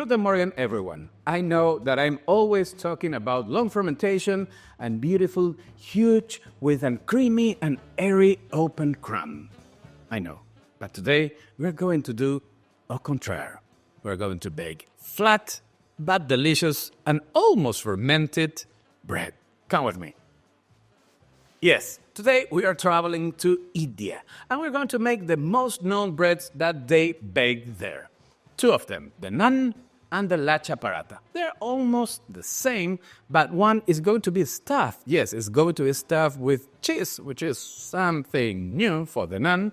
Guten Morgen, everyone. I know that I'm always talking about long fermentation and beautiful, huge, with a creamy and airy open crumb. I know. But today, we're going to do au contraire. We're going to bake flat, but delicious, and almost fermented bread. Come with me. Yes, today we are traveling to India, and we're going to make the most known breads that they bake there. Two of them, the Naan and the Lachha Paratha. They're almost the same, but one is going to be stuffed. Yes, it's going to be stuffed with cheese, which is something new for the Naan,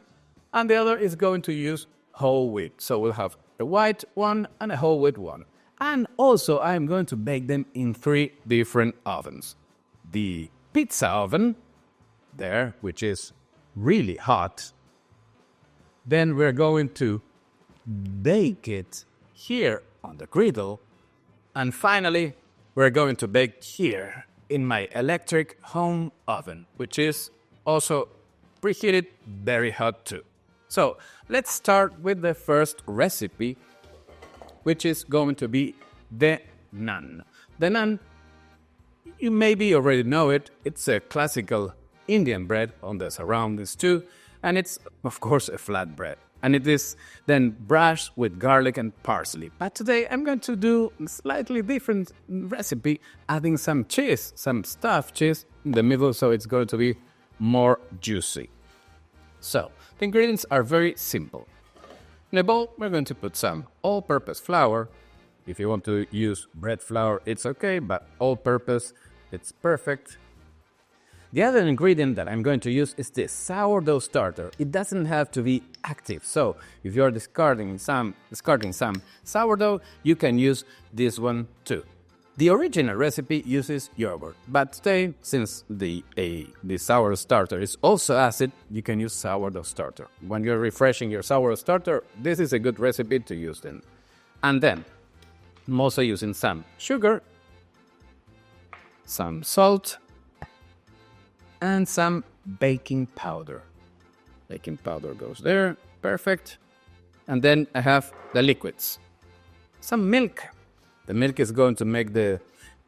and the other is going to use whole wheat. So we'll have a white one and a whole wheat one. And also, I'm going to bake them in 3 different ovens. The pizza oven, there, which is really hot. Then we're going to bake it here on the griddle. And finally, we're going to bake here in my electric home oven, which is also preheated, very hot too. So let's start with the first recipe, which is going to be the naan. The naan, you maybe already know it. It's a classical Indian bread on the surroundings too, and it's, of course, a flatbread. And it is then brushed with garlic and parsley. But today I'm going to do a slightly different recipe, adding some cheese, some stuffed cheese in the middle, so it's going to be more juicy. So, the ingredients are very simple. In a bowl, we're going to put some all-purpose flour. If you want to use bread flour, it's okay, but all-purpose, it's perfect. The other ingredient that I'm going to use is this sourdough starter. It doesn't have to be active, so if you're discarding some sourdough, you can use this one too. The original recipe uses yogurt, but today, since the sourdough starter is also acid, you can use sourdough starter. When you're refreshing your sourdough starter, this is a good recipe to use then. And then, I'm also using some sugar, some salt, and some baking powder. Baking powder goes there, perfect. And then I have the liquids. Some milk. The milk is going to make the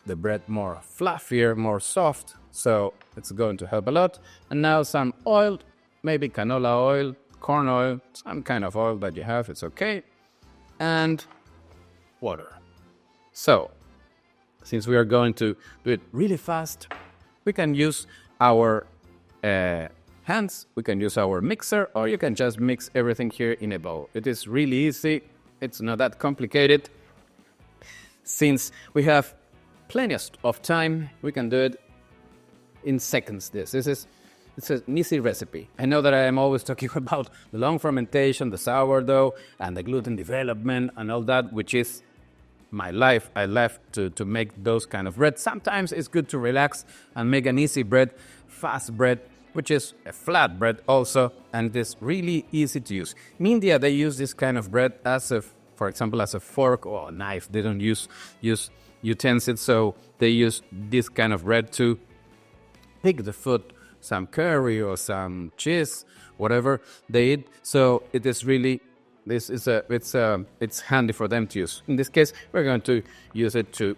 bread more fluffier, more soft, so it's going to help a lot. And now some oil, maybe canola oil, corn oil, some kind of oil that you have, it's okay. And water. So, since we are going to do it really fast, we can use our hands, we can use our mixer, or you can just mix everything here in a bowl. It is really easy, it's not that complicated. Since we have plenty of time, we can do it in seconds. It's an easy recipe. I know that I am always talking about the long fermentation, the sourdough, and the gluten development, and all that, which is my life. I love to make those kind of bread. Sometimes it's good to relax and make an easy bread, fast bread, which is a flat bread also, and it is really easy to use. In India, they use this kind of bread for example, as a fork or a knife. They don't use utensils, so they use this kind of bread to pick the food, some curry or some cheese, whatever they eat. So it is really, it's handy for them to use. In this case, we're going to use it to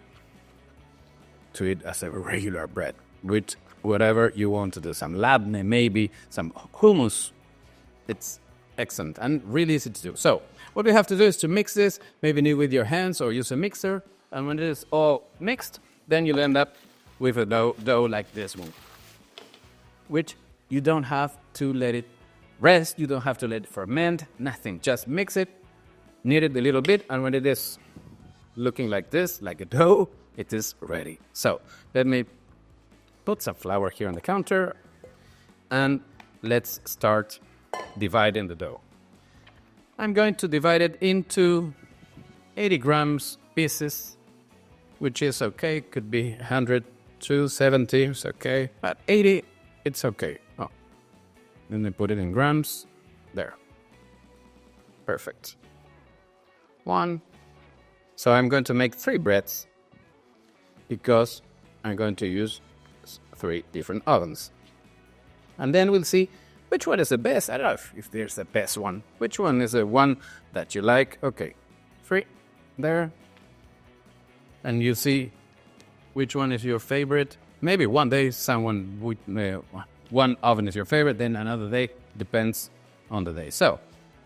eat as a regular bread with whatever you want to do. Some labne, maybe some hummus. It's excellent and really easy to do. So what we have to do is to mix this, maybe with your hands or use a mixer. And when it is all mixed, then you'll end up with a dough like this one, which you don't have to let it rest, you don't have to let it ferment, nothing. Just mix it, knead it a little bit, and when it is looking like this, like a dough, it is ready. So let me put some flour here on the counter, and let's start dividing the dough. I'm going to divide it into 80 grams pieces, which is okay. Could be 100 to 70, it's okay. But 80, it's okay. Oh, then I put it in grams. There. Perfect. 1. So I'm going to make 3 breads because I'm going to use 3 different ovens. And then we'll see which one is the best. I don't know if there's the best one. Which one is the one that you like? Okay. 3. There. and you see which one is your favorite. Maybe one day someone would, one oven is your favorite, then another day, depends on the day. So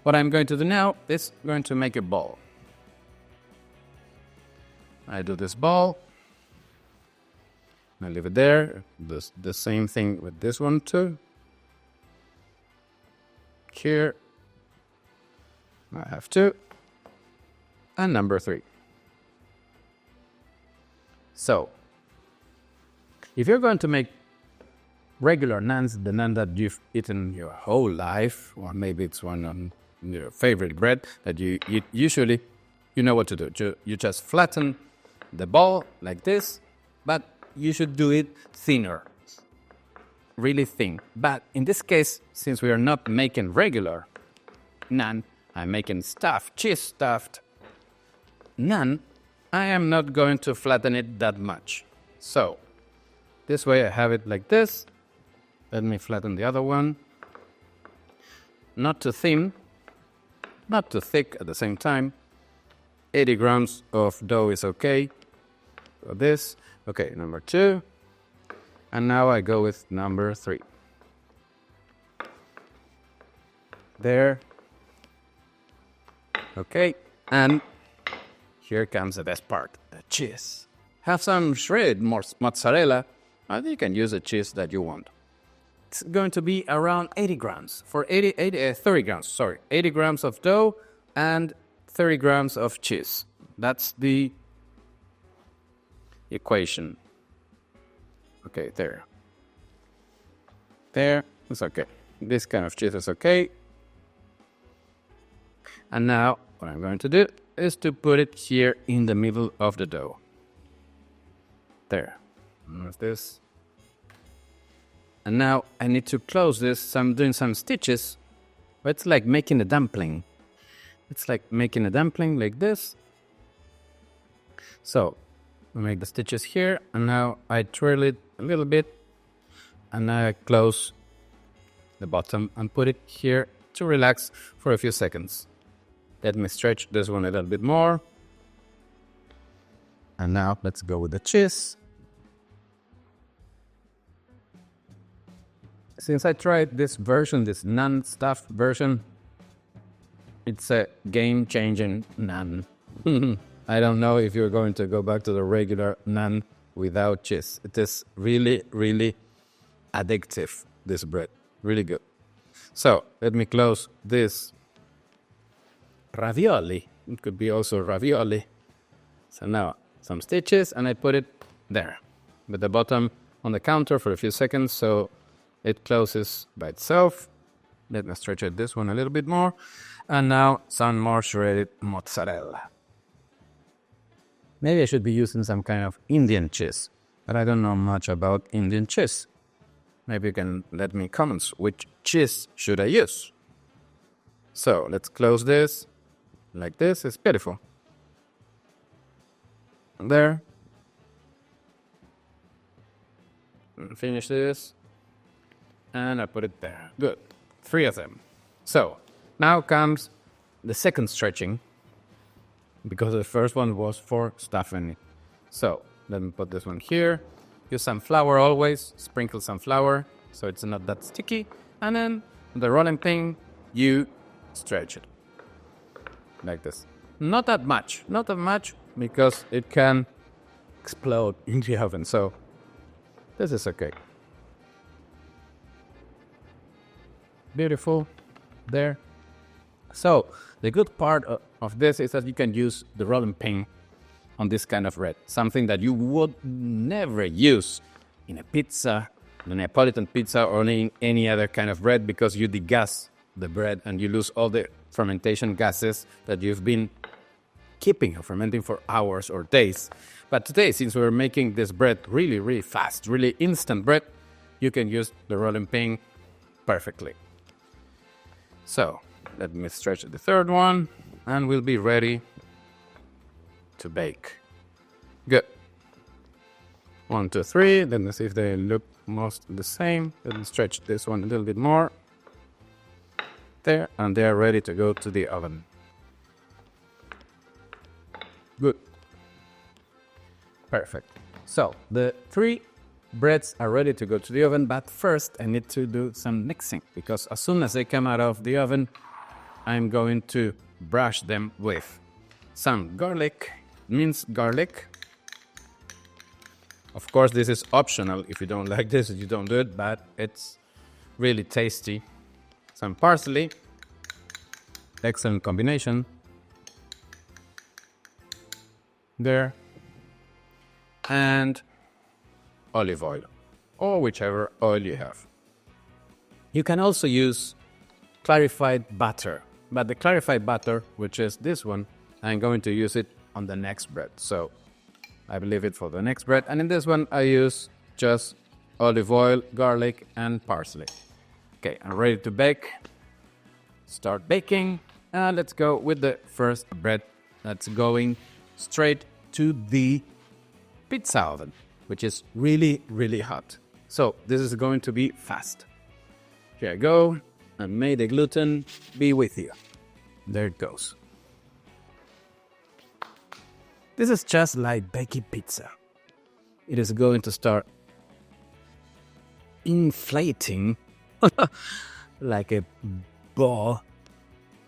what I'm going to do now is going to make a ball. I do this ball. I leave it there. The same thing with this one too. Here. I have 2. And number 3. So, if you're going to make regular naans, the naan that you've eaten your whole life, or maybe it's one on your favorite bread that you eat usually, you know what to do. You just flatten the ball like this, but you should do it thinner, really thin. But in this case, since we are not making regular naan, I'm making cheese stuffed naan, I am not going to flatten it that much. So, this way I have it like this. Let me flatten the other one. Not too thin, not too thick at the same time. 80 grams of dough is okay. So this, okay, number 2. And now I go with number 3. There. Okay, and here comes the best part, the cheese. Have some shredded mozzarella, and you can use the cheese that you want. It's going to be around 80 grams. For 30 grams, sorry. 80 grams of dough and 30 grams of cheese. That's the equation. Okay, there. There, it's okay. This kind of cheese is okay. And now, what I'm going to do is to put it here in the middle of the dough. There. There's this. And now I need to close this. So I'm doing some stitches. But it's like making a dumpling. It's like making a dumpling like this. So, we make the stitches here. And now I twirl it a little bit. And now I close the bottom and put it here to relax for a few seconds. Let me stretch this one a little bit more. And now let's go with the cheese. Since I tried this version, this naan stuffed version, it's a game-changing naan. I don't know if you're going to go back to the regular naan without cheese. It is really, really addictive, this bread. Really good. So, let me close this ravioli. It could be also ravioli. So now, some stitches, and I put it there, with the bottom on the counter for a few seconds, so it closes by itself. Let me stretch it this one a little bit more. And now, some more shredded mozzarella. Maybe I should be using some kind of Indian cheese, but I don't know much about Indian cheese. Maybe you can let me comments which cheese should I use. So, let's close this. Like this, it's beautiful. There. Finish this. And I put it there. Good. 3 of them. So, now comes the second stretching. Because the first one was for stuffing it. So, let me put this one here. Use some flour always. Sprinkle some flour so it's not that sticky. And then the rolling pin, you stretch it. Like this. Not that much because it can explode in the oven. So this is okay. Beautiful. There. So the good part of this is that you can use the rolling pin on this kind of bread. Something that you would never use in a pizza, in a Neapolitan pizza, or in any other kind of bread because you degas the bread and you lose all the fermentation gases that you've been keeping or fermenting for hours or days. But today, since we're making this bread really, really fast, really instant bread, you can use the rolling pin perfectly. So, let me stretch the third one, and we'll be ready to bake. Good. 1, 2, 3. Let me see if they look most the same. Let me stretch this one a little bit more. There, and they are ready to go to the oven. Good. Perfect. So the 3 breads are ready to go to the oven, but first I need to do some mixing because as soon as they come out of the oven, I'm going to brush them with some garlic, minced garlic. Of course, this is optional. If you don't like this, you don't do it, but it's really tasty. Some parsley, excellent combination. There. And olive oil, or whichever oil you have. You can also use clarified butter, but the clarified butter, which is this one, I'm going to use it on the next bread. So I will leave it for the next bread. And in this one, I use just olive oil, garlic, and parsley. Okay, I'm ready to bake. Start baking. Let's go with the first bread that's going straight to the pizza oven, which is really, really hot. So this is going to be fast. Here I go. And may the gluten be with you. There it goes. This is just like baking pizza. It is going to start inflating like a ball.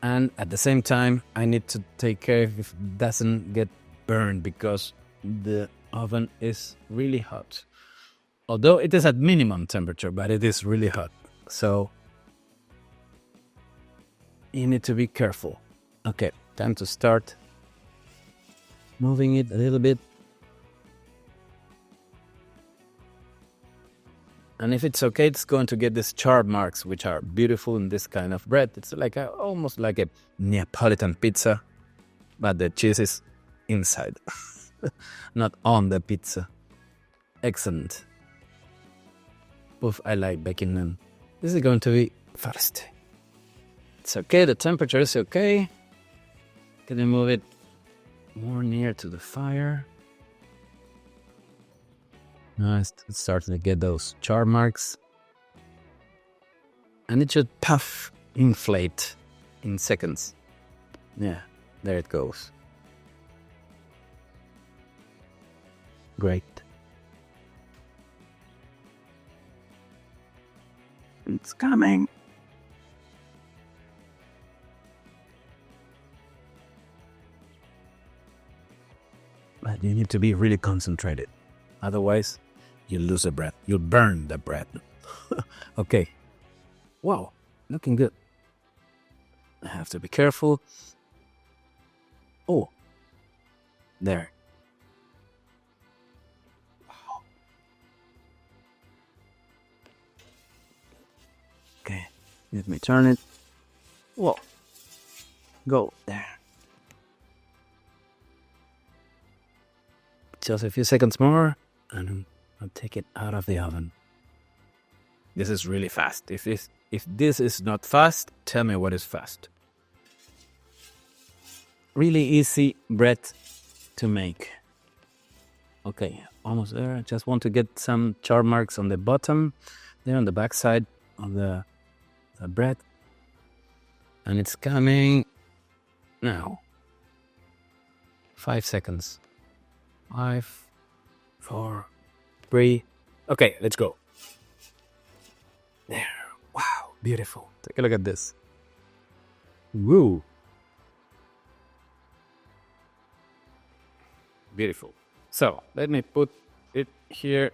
And at the same time, I need to take care if it doesn't get burned because the oven is really hot. Although it is at minimum temperature, but it is really hot. So you need to be careful. Okay, time to start moving it a little bit. And if it's okay, it's going to get these char marks, which are beautiful in this kind of bread. It's like almost like a Neapolitan pizza, but the cheese is inside, not on the pizza. Excellent. Oof, I like baking naan. This is going to be fast. It's okay, the temperature is okay. Can you move it more near to the fire? Nice, it's starting to get those char marks. And it should puff, inflate in seconds. Yeah, there it goes. Great. It's coming. But you need to be really concentrated. Otherwise, you'll lose the bread. You'll burn the bread. Okay. Wow, looking good. I have to be careful. Oh, there. Wow. Okay, let me turn it. Whoa. Go there. Just a few seconds more, and I'll take it out of the oven. This is really fast. If this is not fast, tell me what is fast. Really easy bread to make. Okay, almost there. I just want to get some char marks on the bottom, there on the back side of the bread. And it's coming now. 5 seconds. 5, 4, 3. Okay, let's go. There. Wow, beautiful. Take a look at this. Woo. Beautiful. So, let me put it here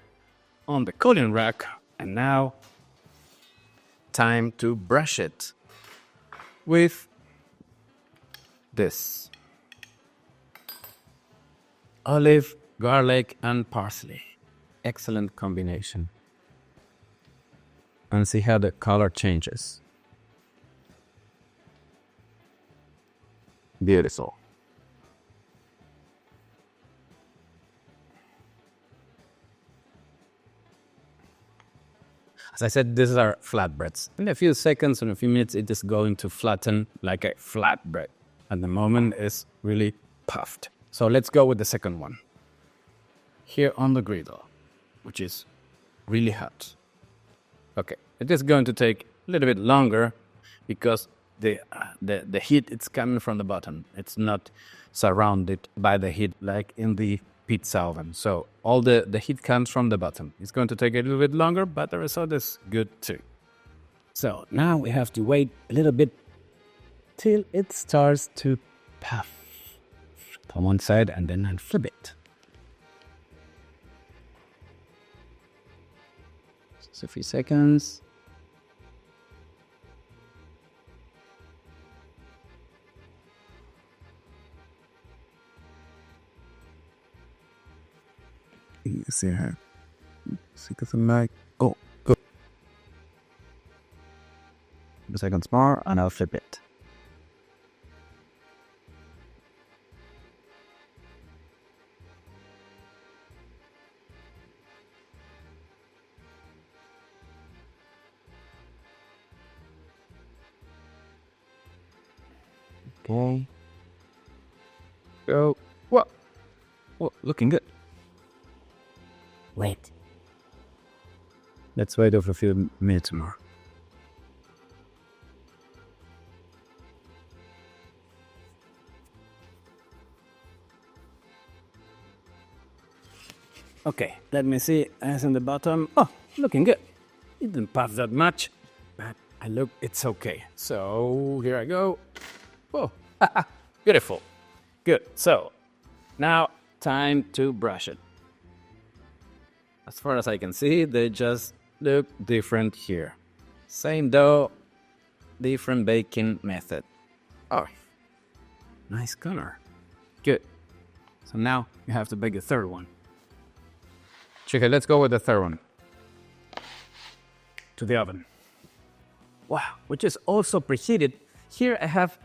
on the cooling rack. And now, time to brush it with this. Olive, garlic, and parsley. Excellent combination. And see how the color changes. Beautiful. As I said, these are flatbreads. In a few seconds, in a few minutes, it is going to flatten like a flatbread. At the moment, it's really puffed. So let's go with the second one. Here on the griddle, which is really hot. Okay, it is going to take a little bit longer because the heat it's coming from the bottom. It's not surrounded by the heat like in the pizza oven. So all the heat comes from the bottom. It's going to take a little bit longer, but the result is good too. So now we have to wait a little bit till it starts to puff on one side, and then I'll flip it. Just a few seconds. You see her. See some mic. Oh, go. 2 seconds more, and I'll flip it. Okay. Go. Whoa. Whoa, looking good. Wait. Let's wait over a few minutes more. Okay, let me see. As in the bottom. Oh, looking good. It didn't puff that much, but it's okay. So here I go. Whoa, beautiful. Good. So now time to brush it. As far as I can see, they just look different here. Same dough, different baking method. Oh, nice color. Good. So now you have to bake the third one. Okay, let's go with the third one. To the oven. Wow, which is also preheated. Here I have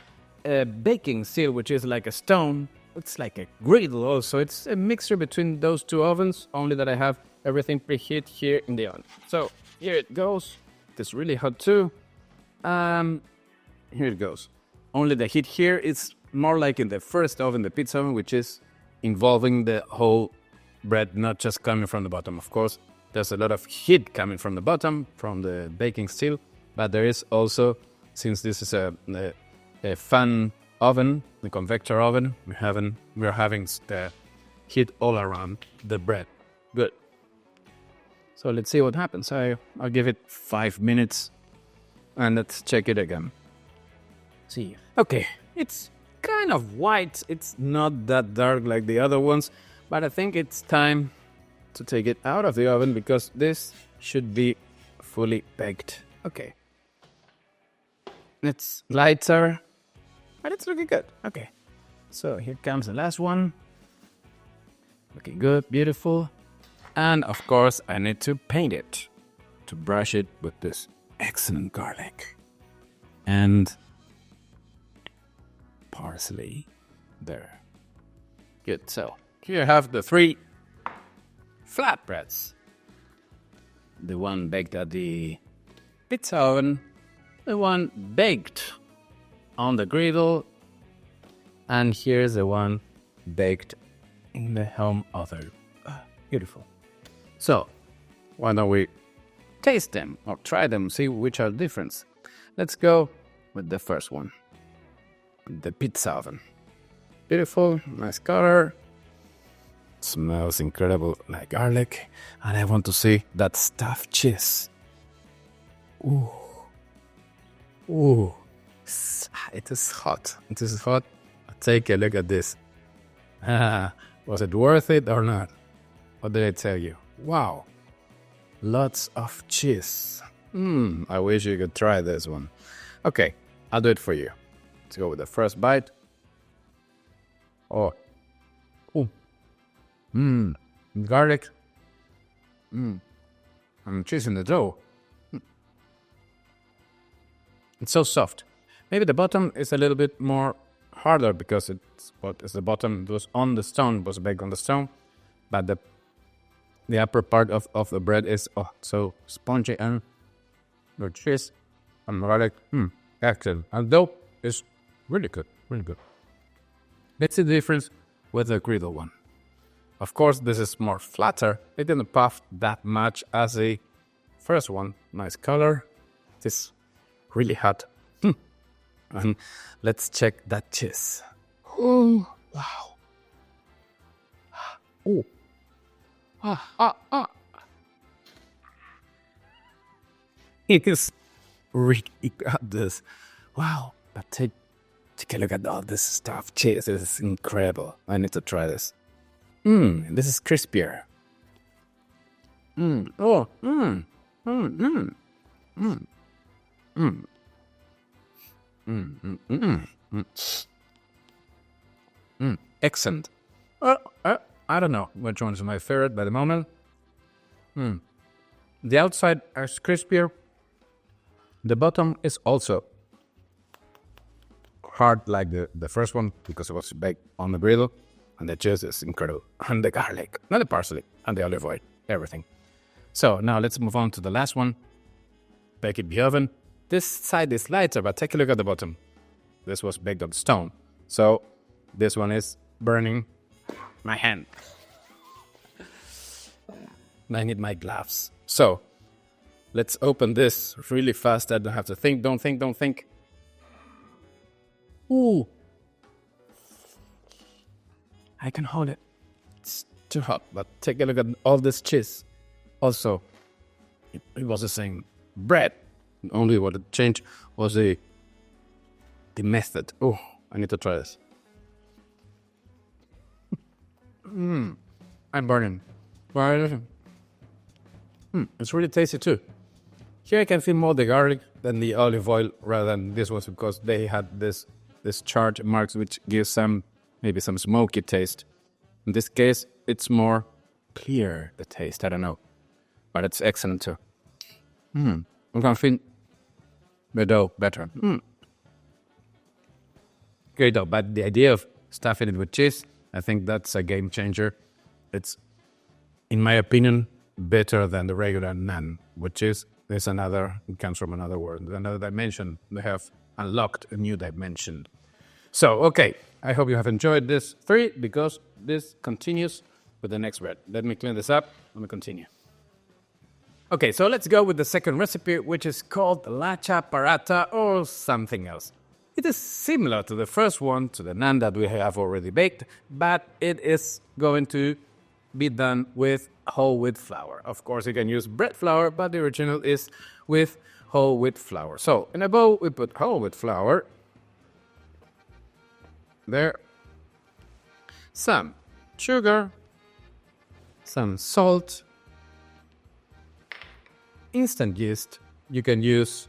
a baking steel, which is like a stone. It's like a griddle also. It's a mixture between those two ovens, only that I have everything preheat here in the oven. So here it goes. It's really hot too. Here it goes. Only the heat here is more like in the first oven, the pizza oven, which is involving the whole bread, not just coming from the bottom. Of course, there's a lot of heat coming from the bottom, from the baking steel, but there is also, since this is a fan oven, the convector oven, we're having the heat all around the bread. Good. So let's see what happens. I'll give it 5 minutes and let's check it again. See. Okay, it's kind of white. It's not that dark like the other ones, but I think it's time to take it out of the oven because this should be fully baked. Okay. It's lighter, but it's looking good. Okay. So here comes the last one. Looking good, beautiful. And of course, I need to paint it, to brush it with this excellent garlic and parsley there. Good. So here I have the 3 flatbreads. The one baked at the pizza oven, the one baked on the griddle, and here's the one baked in the home oven. Beautiful. So, why don't we taste them or try them, see which are different. Let's go with the first one, the pizza oven. Beautiful, nice color. Smells incredible like garlic, and I want to see that stuffed cheese. Ooh, ooh, it is hot. It is hot. Take a look at this. Was it worth it or not? What did I tell you? Wow, lots of cheese. I wish you could try this one. Okay, I'll do it for you. Let's go with the first bite. Oh, garlic. And cheese in the dough. It's so soft. Maybe the bottom is a little bit more harder because it's what is the bottom was on the stone, was baked on the stone, but the upper part of the bread is so spongy, and the cheese and garlic, excellent. And dough is really good, really good. Let's see the difference with the griddle one. Of course, this is more flatter. It didn't puff that much as the first one. Nice color. It is really hot. And let's check that cheese. Oh, wow. Oh. It is really got this. Wow. But take a look at all this stuff. Cheese is incredible. I need to try this. This is crispier. Oh. Excellent. I don't know which one is my favorite by the moment. The outside is crispier. The bottom is also hard like the first one because it was baked on the griddle. And the cheese is incredible. And the garlic, not the parsley, and the olive oil, everything. So now let's move on to the last one. Bake it in the oven. This side is lighter, but take a look at the bottom. This was baked on stone. So this one is burning my hand. I need my gloves. So let's open this really fast. I don't have to think. Don't think. Ooh. I can hold it. It's too hot, but take a look at all this cheese. Also, it was the same bread. Only what it changed was the method. Oh, I need to try this. I'm burning. It's really tasty too. Here I can feel more the garlic than the olive oil rather than this was because they had this charge marks which gives maybe some smoky taste. In this case, it's more clear, the taste. I don't know. But it's excellent too. I can feel the dough better. Great dough. But the idea of stuffing it with cheese, I think that's a game changer. It's, in my opinion, better than the regular naan with cheese. It comes from another world, another dimension. They have unlocked a new dimension. So, okay, I hope you have enjoyed this 3 because this continues with the next bread. Let me clean this up and we continue. Okay, so let's go with the second recipe, which is called Lachha Paratha or something else. It is similar to the first one, to the naan that we have already baked, but it is going to be done with whole wheat flour. Of course, you can use bread flour, but the original is with whole wheat flour. So, in a bowl, we put whole wheat flour. There, some sugar, some salt, instant yeast. You can use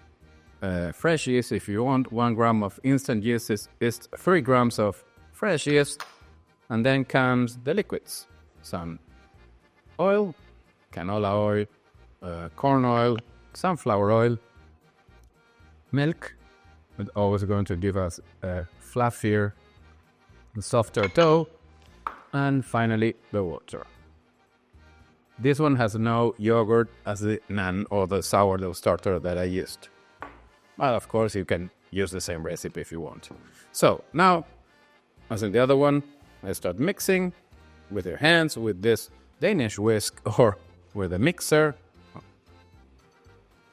fresh yeast if you want. 1 gram of instant yeast is 3 grams of fresh yeast. And then comes the liquids. Some oil, canola oil, corn oil, sunflower oil, milk, but always going to give us a fluffier, softer dough, and finally the water. This one has no yogurt as the naan or the sourdough starter that I used. But of course you can use the same recipe if you want. So now, as in the other one, I start mixing with your hands with this Danish whisk or with a mixer.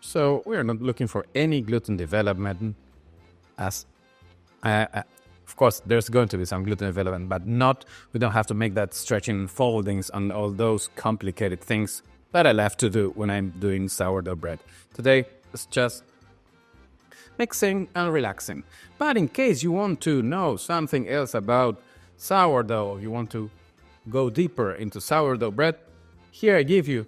So we are not looking for any gluten development as of course, there's going to be some gluten development, but we don't have to make that stretching foldings and all those complicated things that I love to do when I'm doing sourdough bread. Today, it's just mixing and relaxing. But in case you want to know something else about sourdough, you want to go deeper into sourdough bread, here I give you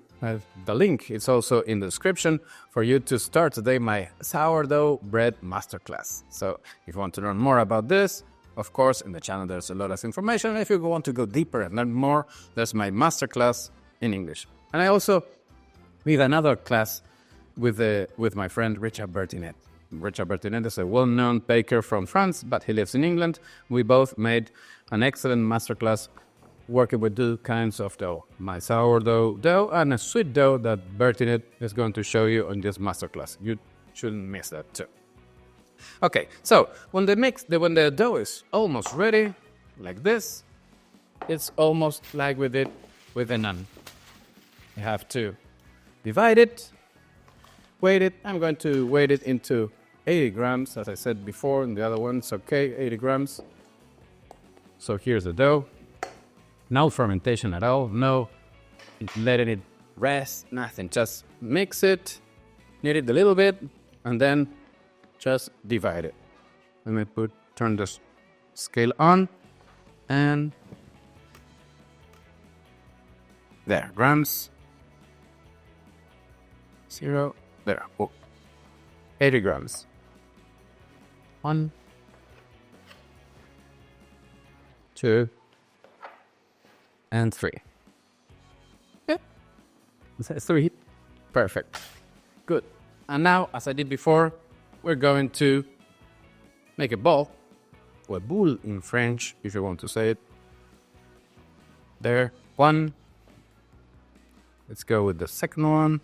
the link. It's also in the description for you to start today my sourdough bread masterclass. So if you want to learn more about this, of course, in the channel there's a lot of information. If you want to go deeper and learn more, there's my masterclass in English. And I also made another class with my friend Richard Bertinet. Richard Bertinet is a well-known baker from France, but he lives in England. We both made an excellent masterclass working with 2 kinds of dough. My sourdough dough and a sweet dough that Bertinet is going to show you in this masterclass. You shouldn't miss that too. Okay, so when the dough is almost ready, like this, it's almost like with a naan. You have to divide it, weight it. I'm going to weight it into 80 grams, as I said before, and the other one's okay, 80 grams. So here's the dough. No fermentation at all. No letting it rest. Nothing. Just mix it, knead it a little bit, and then just divide it. Let me turn the scale on, and there, grams. 0 there. Oh. 80 grams. 1, 2, and 3. Yeah. 3. Perfect. Good. And now, as I did before, we're going to make a ball, or a boule in French, if you want to say it. There. 1. Let's go with the second one.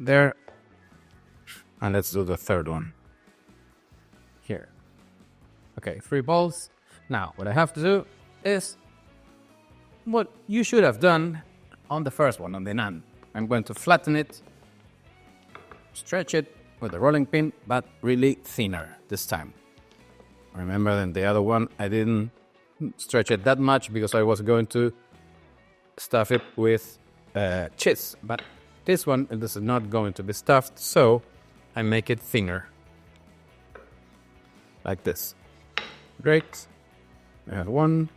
There. And let's do the third one. Here. Okay, 3 balls. Now, what I have to do is what you should have done on the first one, on the naan. I'm going to flatten it, stretch it with a rolling pin, but really thinner this time. Remember, in the other one, I didn't stretch it that much because I was going to stuff it with cheese. But this one, it is not going to be stuffed, so I make it thinner. Like this. Great. I have 1.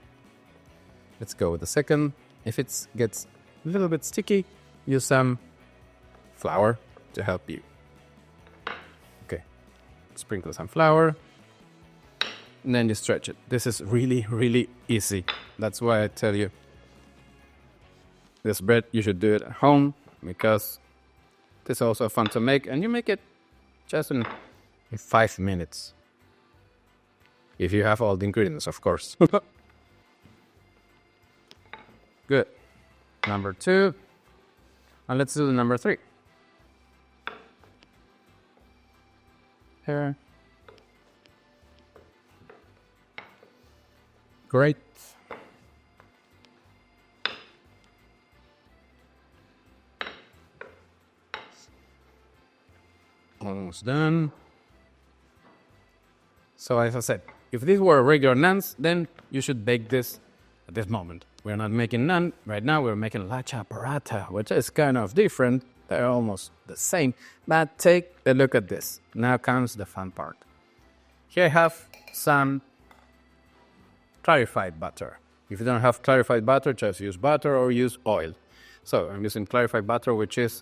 Let's go with the second. If it gets a little bit sticky, use some flour to help you. Okay. Sprinkle some flour. And then you stretch it. This is really, really easy. That's why I tell you this bread, you should do it at home, because it's also fun to make, and you make it just in 5 minutes. If you have all the ingredients, of course. Good. Number 2. And let's do the number 3. Here. Great. Almost done. So as I said, if these were regular naans, then you should bake this at this moment. We're not making naan. Right now we're making Lachha Paratha, which is kind of different. They're almost the same. But take a look at this. Now comes the fun part. Here I have some clarified butter. If you don't have clarified butter, just use butter or use oil. So I'm using clarified butter, which is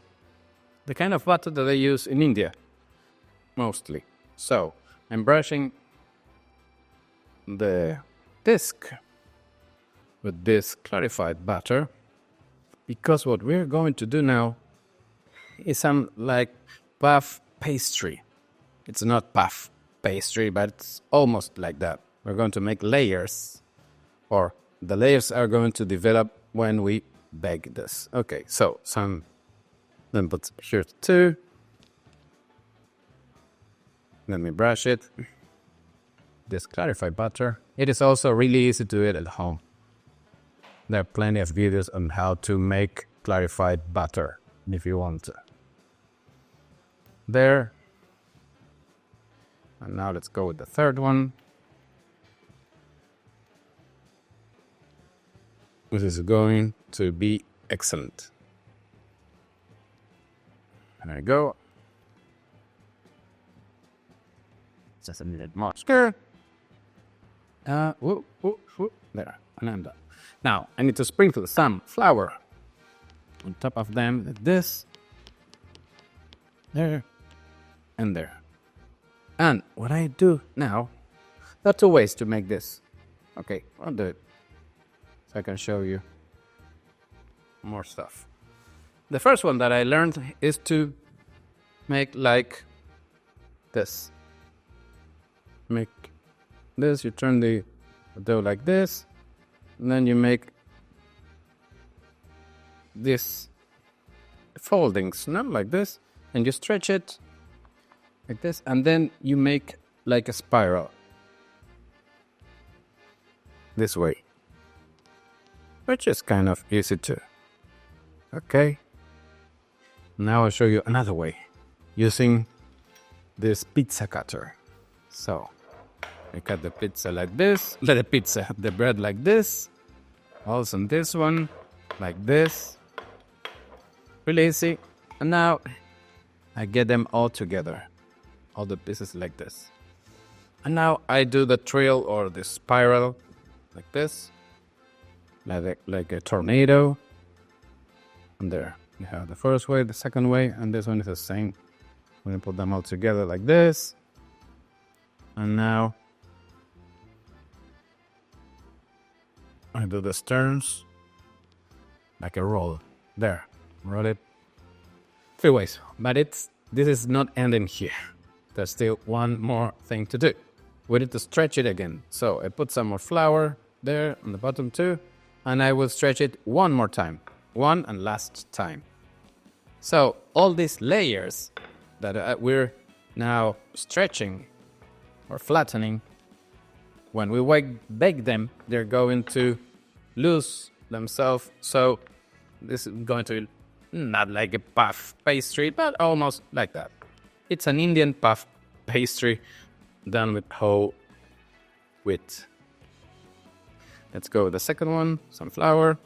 the kind of butter that they use in India, mostly. So I'm brushing the disc with this clarified butter, because what we're going to do now is some like puff pastry. It's not puff pastry, but it's almost like that. We're going to make layers, or the layers are going to develop when we bake this. Okay, so then put here 2. Let me brush it. This clarified butter. It is also really easy to eat at home. There are plenty of videos on how to make clarified butter if you want to. There. And now let's go with the third one. This is going to be excellent. There we go. Just a little more. There, and I'm done. Now, I need to sprinkle some flour on top of them, like this. There, and there. And what I do now, there are 2 ways to make this. Okay, I'll do it so I can show you more stuff. The first one that I learned is to make like this. Make this, you turn the dough like this, and then you make this foldings, not like this, and you stretch it like this, and then you make like a spiral this way, which is kind of easy too. Okay, now I'll show you another way using this pizza cutter. So I cut the pizza like this, the bread like this, Also this one, like this. Really easy. And now I get them all together. All the pieces like this. And now I do the trill or the spiral like this. Like a tornado. And there. You have the first way, the second way, and this one is the same. We're going to put them all together like this. And now I do the sterns like a roll. There. Roll it. 3 ways. But this is not ending here. There's still one more thing to do. We need to stretch it again. So I put some more flour there on the bottom too. And I will stretch it one more time. One and last time. So all these layers that we're now stretching or flattening, when we bake them, they're going to lose themselves. So this is going to not like a puff pastry, but almost like that. It's an Indian puff pastry done with whole wheat. Let's go with the second one, some flour.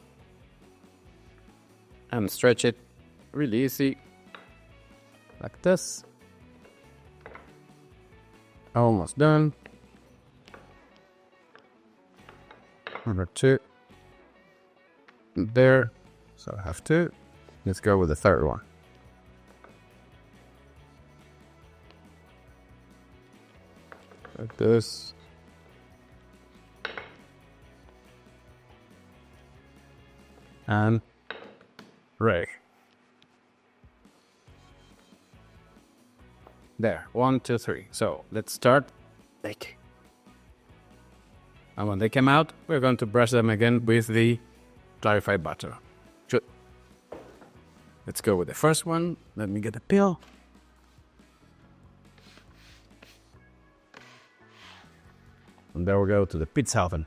And stretch it really easy, like this. Almost done. Number 2. There. So I have 2. Let's go with the third one. Like this. And ready. There, 1, 2, 3. So let's start baking. And when they come out, we're going to brush them again with the clarified butter. Good. Let's go with the first one. Let me get the peel. And there we go to the pizza oven.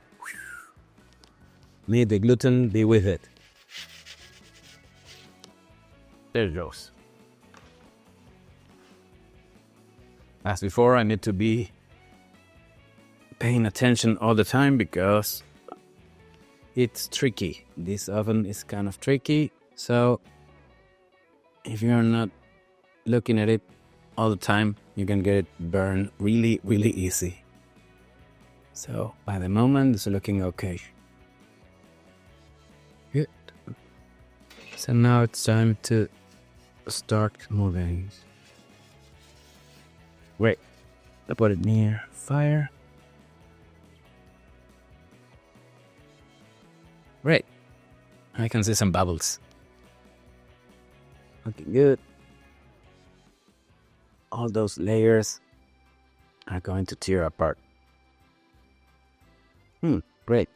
May the gluten be with it. There it goes. As before, I need to be paying attention all the time because it's tricky. This oven is kind of tricky. So if you're not looking at it all the time, you can get it burned really, really easy. So by the moment, it's looking okay. Good. So now it's time to start moving. Wait, I put it near fire. Great. I can see some bubbles. Looking good. All those layers are going to tear apart. Great.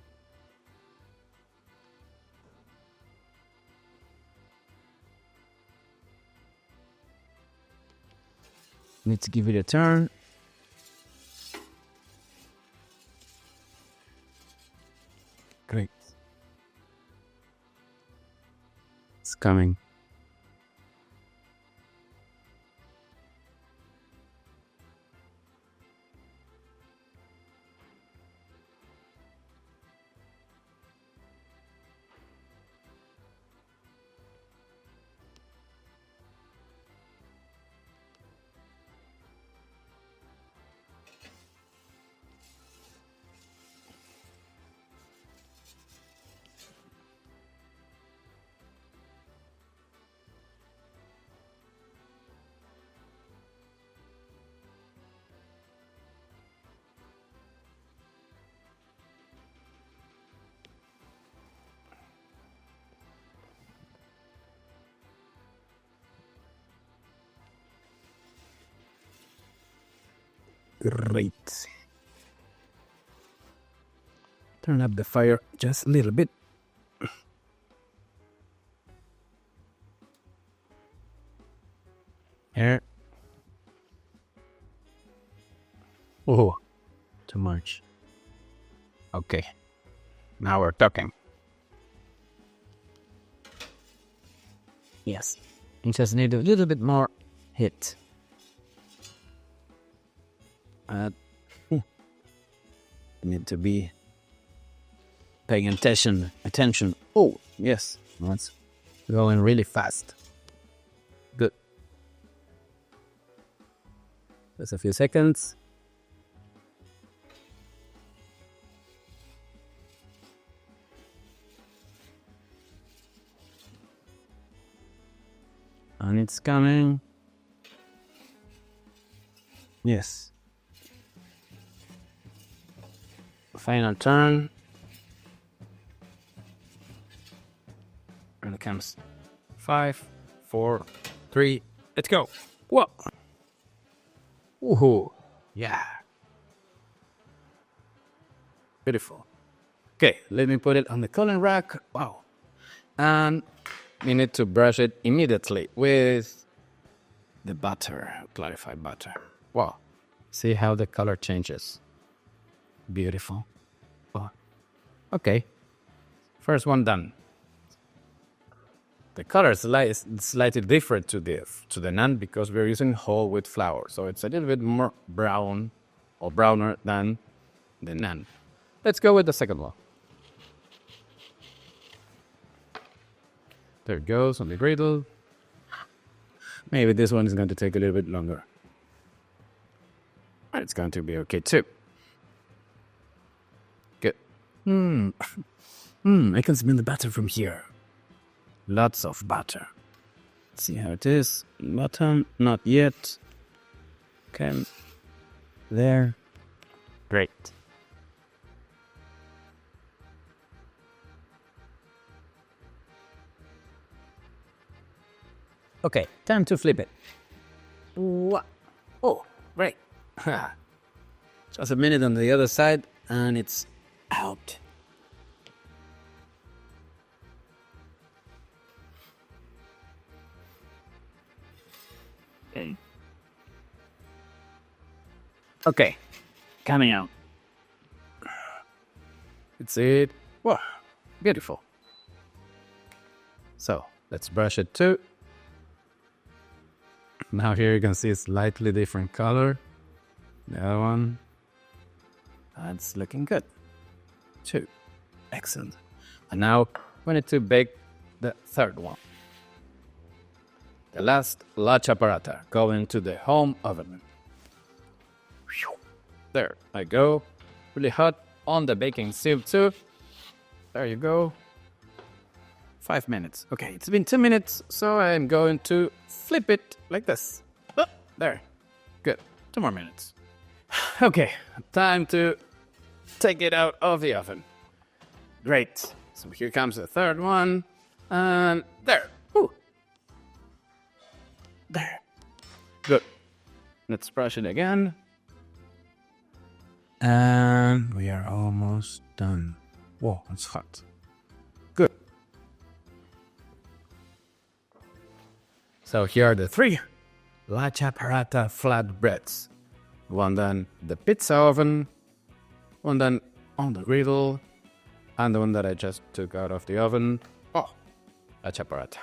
Need to give it a turn. Great. It's coming. Great. Turn up the fire just a little bit. Here. Oh, too much. Okay, now we're talking. Yes, you just need a little bit more heat. Need to be paying attention. Oh, yes. That's going really fast. Good. Just a few seconds. And it's coming. Yes. Final turn. And it comes 5, 4, 3. Let's go. Whoa. Woohoo. Yeah. Beautiful. Okay, let me put it on the cooling rack. Wow. And we need to brush it immediately with the butter, clarified butter. Wow. See how the color changes. Beautiful. Oh. Okay. First one done. The color is slightly different to the naan because we're using whole wheat flour. So it's a little bit more brown or browner than the naan. Let's go with the second one. There it goes on the griddle. Maybe this one is going to take a little bit longer. But it's going to be okay too. Good. I can smell the butter from here. Lots of butter. Let's see how it is. Bottom, not yet. Okay. There. Great. Okay, time to flip it. Oh, great. Just a minute on the other side and it's out. Okay, coming out. It's it. Wow, beautiful. So, let's brush it too. Now here you can see a slightly different color. The other one. That's looking good. Too. Excellent. And now we need to bake the third one. The last Lachha Paratha going to the home oven. There I go. Really hot on the baking sieve too. There you go. 5 minutes. Okay, it's been 2 minutes, so I'm going to flip it like this. Oh, there. Good. 2 more minutes. Okay, time to take it out of the oven. Great. So here comes the third one. And there. Whew. There. Good. Let's brush it again. And we are almost done. Whoa, it's hot. Good. So here are the 3 Lachha Paratha flatbreads. One done in the pizza oven, one done on the griddle, and the one that I just took out of the oven. Oh, Lachha Paratha.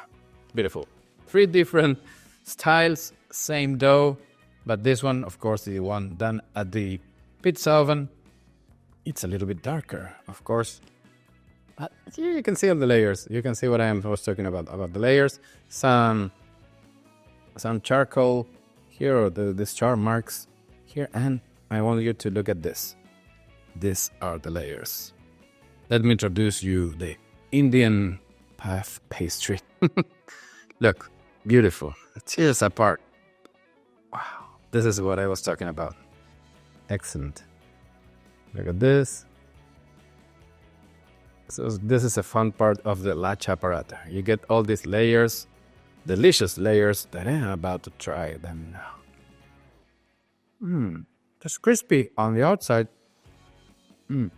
Beautiful. 3 different styles, same dough, but this one, of course, the one done at the pizza oven. It's a little bit darker, of course. But here you can see on the layers. You can see what I was talking about the layers. Some charcoal here, or these char marks here, and I want you to look at this. These are the layers. Let me introduce you the Indian puff pastry. Look, beautiful. Tears apart. Wow, this is what I was talking about. Excellent. Look at this. So this is a fun part of the Lachha Paratha. You get all these layers, delicious layers that I'm about to try them now. Just crispy on the outside. The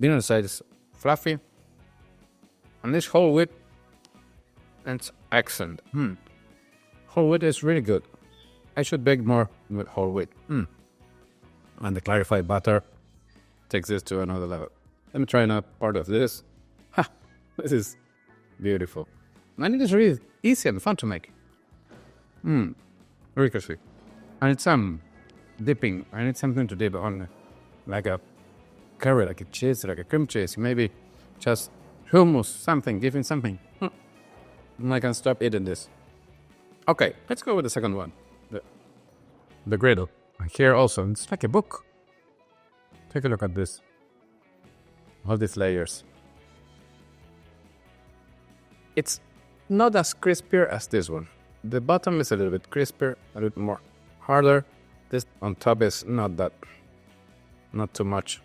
inner side is fluffy. And this whole wheat, it's excellent. Whole wheat is really good. I should bake more with whole wheat. And the clarified butter takes this to another level. Let me try another part of this. Ha! This is beautiful. And it is really easy and fun to make. Very crispy. And it's dipping. I need something to dip on, like a curry, like a cheese, like a cream cheese. Maybe Just hummus, something, giving something. And I can stop eating this. Okay, let's go with the second one. The griddle. And here also, it's like a book. Take a look at this. All these layers. It's not as crispier as this one. The bottom is a little bit crispier, a little more harder. This on top is not too much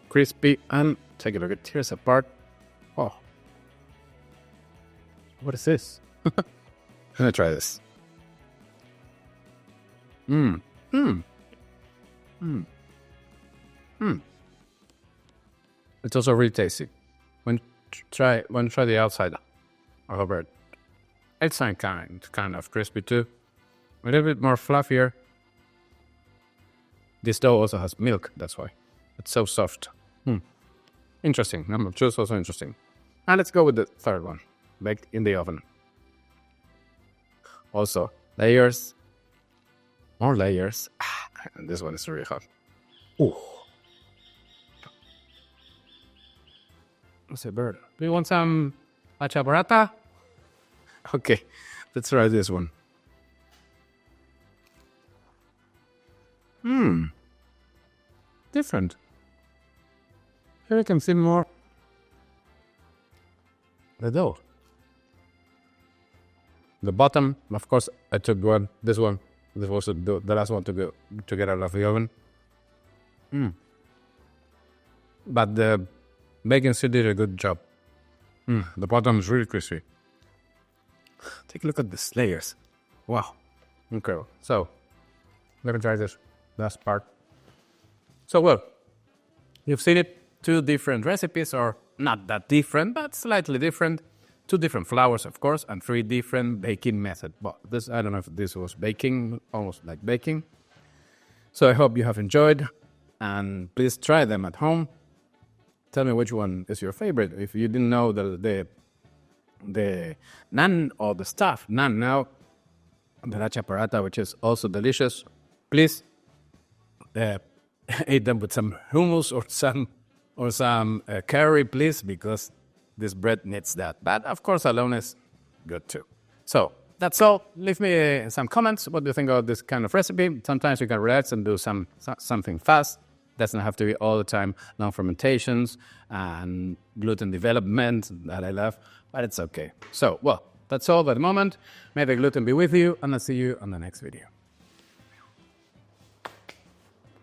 crispy. And take a look at here's a part. Oh, what is this? I'm gonna try this. It's also really tasty. When try the outside of a bread. It's kind of crispy too. A little bit more fluffier. This dough also has milk, that's why. It's so soft. Interesting. Number two is also interesting. And let's go with the third one. Baked in the oven. Also, layers. More layers. And this one is really hot. Ooh. What's a bird? Do you want some Lachha Paratha? Okay, let's try this one. Different. Here you can see more the dough. The bottom, of course, I took this one. This was the last one to get out of the oven. But the bacon still did a good job. The bottom is really crispy. Take a look at these layers. Wow, incredible. So, let me try this last part. So, well, you've seen it. 2 different recipes, or not that different, but slightly different. 2 different flours, of course, and 3 different baking methods. Well, this, I don't know if this was baking, almost like baking. So I hope you have enjoyed, and please try them at home. Tell me which one is your favorite. If you didn't know the naan or the stuffed naan now, the Lachha Paratha, which is also delicious, please eat them with some hummus or some curry, please, because this bread needs that. But of course, alone is good too. So that's all. Leave me some comments. What do you think of this kind of recipe? Sometimes you can relax and do something fast. Doesn't have to be all the time long fermentations and gluten development that I love, but it's okay. So, well, that's all for the moment. May the gluten be with you, and I'll see you on the next video.